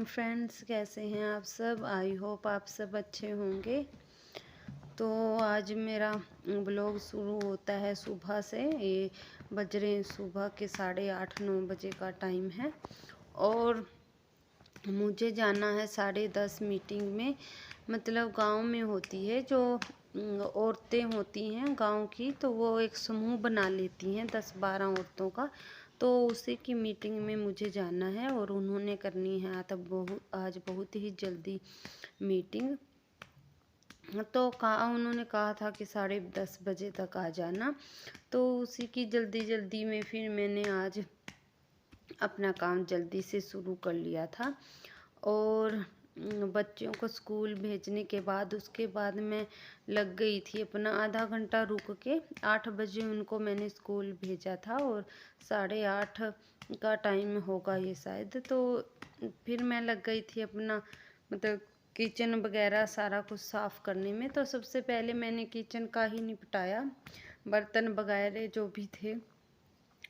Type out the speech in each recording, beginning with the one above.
Friends, कैसे हैं आप सब। आई होप आप सब अच्छे होंगे। तो आज मेरा ब्लॉग शुरू होता है सुबह से। ये बज रहे हैं सुबह के 8:30-9 बजे का टाइम है और मुझे जाना है 10:30 मीटिंग में। मतलब गांव में होती है जो औरतें होती हैं गांव की, तो वो एक समूह बना लेती हैं 10-12 औरतों का। तो उसी की मीटिंग में मुझे जाना है और उन्होंने करनी है आज बहुत ही जल्दी मीटिंग। तो उन्होंने कहा था कि 10:30 बजे तक आ जाना। तो उसी की जल्दी जल्दी में फिर मैंने आज अपना काम जल्दी से शुरू कर लिया था। और बच्चों को स्कूल भेजने के बाद उसके बाद मैं लग गई थी अपना आधा घंटा रुक के। 8 बजे उनको मैंने स्कूल भेजा था और 8:30 का टाइम होगा ये शायद। तो फिर मैं लग गई थी अपना मतलब किचन वगैरह सारा कुछ साफ़ करने में। तो सबसे पहले मैंने किचन का ही निपटाया, बर्तन वगैरह जो भी थे,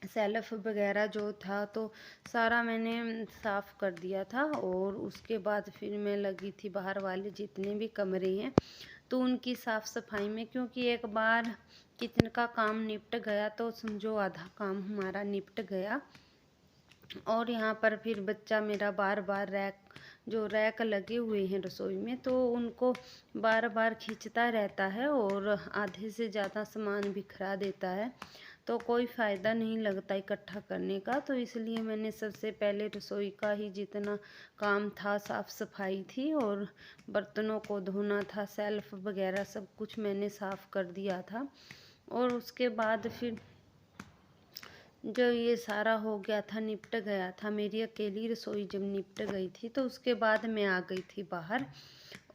सेल्फ वगैरह जो था तो सारा मैंने साफ़ कर दिया था। और उसके बाद फिर मैं लगी थी बाहर वाले जितने भी कमरे हैं तो उनकी साफ़ सफाई में, क्योंकि एक बार किचन का काम निपट गया तो समझो आधा काम हमारा निपट गया। और यहाँ पर फिर बच्चा मेरा बार बार रैक लगे हुए हैं रसोई में तो उनको बार बार खींचता रहता है और आधे से ज़्यादा सामान बिखरा देता है। तो कोई फ़ायदा नहीं लगता इकट्ठा करने का। तो इसलिए मैंने सबसे पहले रसोई का ही जितना काम था साफ़ सफाई थी और बर्तनों को धोना था, सेल्फ वगैरह सब कुछ मैंने साफ़ कर दिया था। और उसके बाद फिर जब ये सारा हो गया था, निपट गया था, मेरी अकेली रसोई जब निपट गई थी तो उसके बाद मैं आ गई थी बाहर।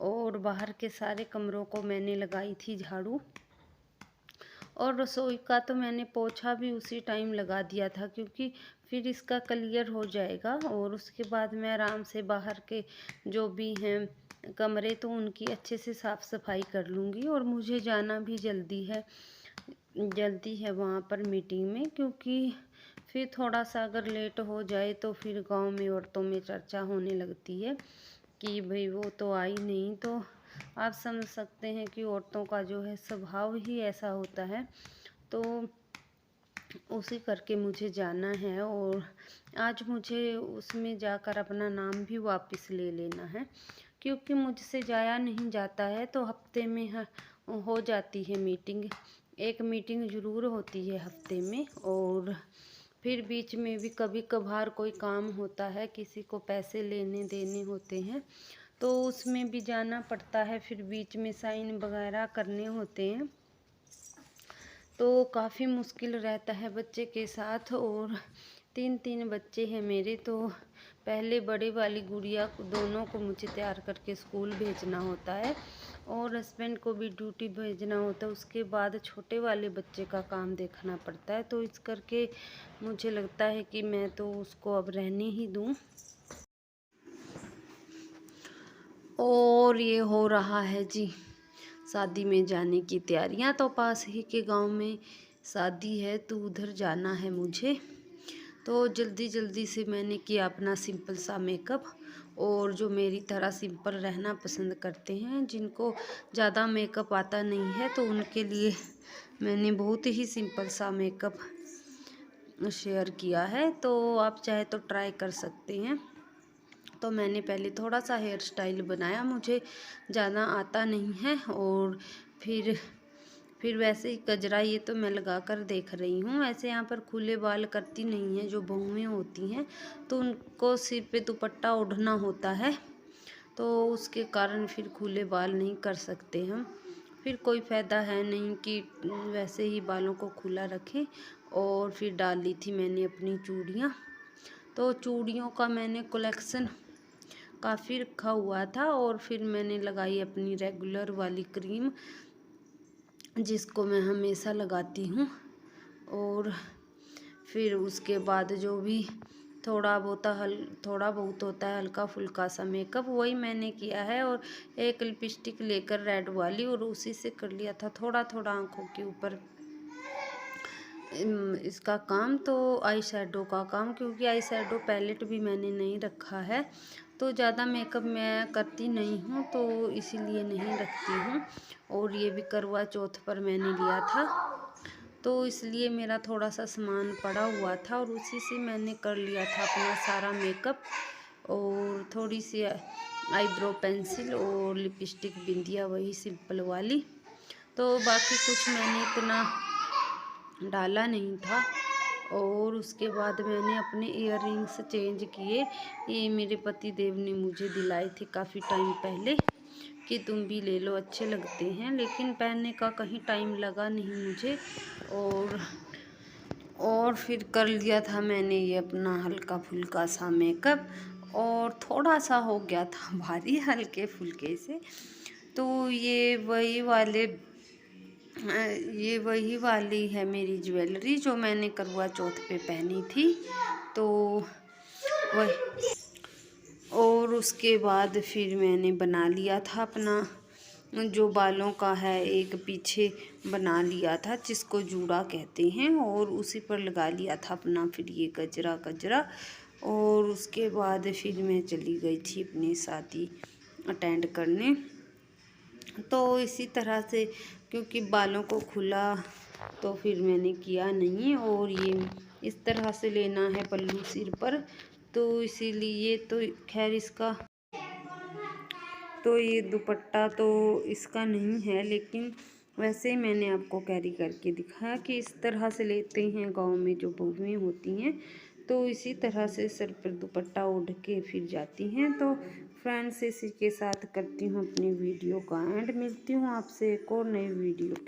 और बाहर के सारे कमरों को मैंने लगाई थी झाड़ू। और रसोई का तो मैंने पोछा भी उसी टाइम लगा दिया था, क्योंकि फिर इसका क्लियर हो जाएगा। और उसके बाद मैं आराम से बाहर के जो भी हैं कमरे तो उनकी अच्छे से साफ़ सफाई कर लूँगी। और मुझे जाना भी जल्दी है वहाँ पर मीटिंग में, क्योंकि फिर थोड़ा सा अगर लेट हो जाए तो फिर गांव में औरतों में चर्चा होने लगती है कि भाई वो तो आई नहीं। तो आप समझ सकते हैं कि औरतों का जो है स्वभाव ही ऐसा होता है। तो उसी करके मुझे जाना है और आज मुझे उसमें जाकर अपना नाम भी वापस ले लेना है, क्योंकि मुझसे जाया नहीं जाता है। तो हफ्ते में हो जाती है मीटिंग, एक मीटिंग ज़रूर होती है हफ्ते में। और फिर बीच में भी कभी कभार कोई काम होता है, किसी को पैसे लेने देने होते हैं तो उसमें भी जाना पड़ता है। फिर बीच में साइन वगैरह करने होते हैं तो काफ़ी मुश्किल रहता है बच्चे के साथ। और 3 बच्चे हैं मेरे। तो पहले बड़े वाली गुड़िया को दोनों को मुझे तैयार करके स्कूल भेजना होता है और हस्बैंड को भी ड्यूटी भेजना होता है। उसके बाद छोटे वाले बच्चे का काम देखना पड़ता है। तो इस करके मुझे लगता है कि मैं तो उसको अब रहने ही दूँ। और ये हो रहा है जी शादी में जाने की तैयारियां। तो पास ही के गांव में शादी है तो उधर जाना है मुझे। तो जल्दी जल्दी से मैंने किया अपना सिंपल सा मेकअप। और जो मेरी तरह सिंपल रहना पसंद करते हैं, जिनको ज़्यादा मेकअप आता नहीं है, तो उनके लिए मैंने बहुत ही सिंपल सा मेकअप शेयर किया है। तो आप चाहे तो ट्राई कर सकते हैं। तो मैंने पहले थोड़ा सा हेयर स्टाइल बनाया, मुझे ज़्यादा आता नहीं है। और फिर वैसे ही गजरा ये तो मैं लगा कर देख रही हूँ। वैसे यहाँ पर खुले बाल करती नहीं हैं जो बहुएं होती हैं, तो उनको सिर पे दुपट्टा ओढ़ना होता है, तो उसके कारण फिर खुले बाल नहीं कर सकते हम। फिर कोई फ़ायदा है नहीं कि वैसे ही बालों को खुला रखें। और फिर डाल ली थी मैंने अपनी चूड़ियाँ। तो चूड़ियों का मैंने कलेक्शन काफ़ी रखा हुआ था। और फिर मैंने लगाई अपनी रेगुलर वाली क्रीम, जिसको मैं हमेशा लगाती हूँ। और फिर उसके बाद जो भी थोड़ा बहुत होता है हल्का फुल्का सा मेकअप, वही मैंने किया है। और एक लिपस्टिक लेकर रेड वाली, और उसी से कर लिया था थोड़ा थोड़ा आँखों के ऊपर इसका काम, तो आई शेडो का काम, क्योंकि आई शेडो पैलेट भी मैंने नहीं रखा है। तो ज़्यादा मेकअप मैं करती नहीं हूँ, तो इसीलिए नहीं रखती हूँ। और ये भी करवा चौथ पर मैंने लिया था, तो इसलिए मेरा थोड़ा सा सामान पड़ा हुआ था और उसी से मैंने कर लिया था अपना सारा मेकअप। और थोड़ी सी आईब्रो पेंसिल और लिपस्टिक बिंदिया वही सिंपल वाली, तो बाकी कुछ मैंने इतना डाला नहीं था। और उसके बाद मैंने अपने इयररिंग्स चेंज किए। ये मेरे पति देव ने मुझे दिलाए थे काफ़ी टाइम पहले कि तुम भी ले लो, अच्छे लगते हैं, लेकिन पहनने का कहीं टाइम लगा नहीं मुझे। और फिर कर लिया था मैंने ये अपना हल्का फुल्का सा मेकअप, और थोड़ा सा हो गया था भारी हल्के फुल्के से। तो ये वही वाली है मेरी ज्वेलरी जो मैंने करवा चौथ पे पहनी थी। तो वही, और उसके बाद फिर मैंने बना लिया था अपना जो बालों का है, एक पीछे बना लिया था जिसको जूड़ा कहते हैं, और उसी पर लगा लिया था अपना फिर ये गजरा। और उसके बाद फिर मैं चली गई थी अपनी शादी अटेंड करने। तो इसी तरह से, क्योंकि बालों को खुला तो फिर मैंने किया नहीं, और ये इस तरह से लेना है पल्लू सिर पर, तो इसीलिए तो खैर इसका तो ये दुपट्टा तो इसका नहीं है, लेकिन वैसे ही मैंने आपको कैरी करके दिखाया कि इस तरह से लेते हैं गांव में जो बहुएं होती हैं, तो इसी तरह से सर पर दुपट्टा ओढ़ के फिर जाती हैं। तो फ्रेंड्स, इसी के साथ करती हूँ अपनी वीडियो का एंड, मिलती हूँ आपसे एक और नई वीडियो के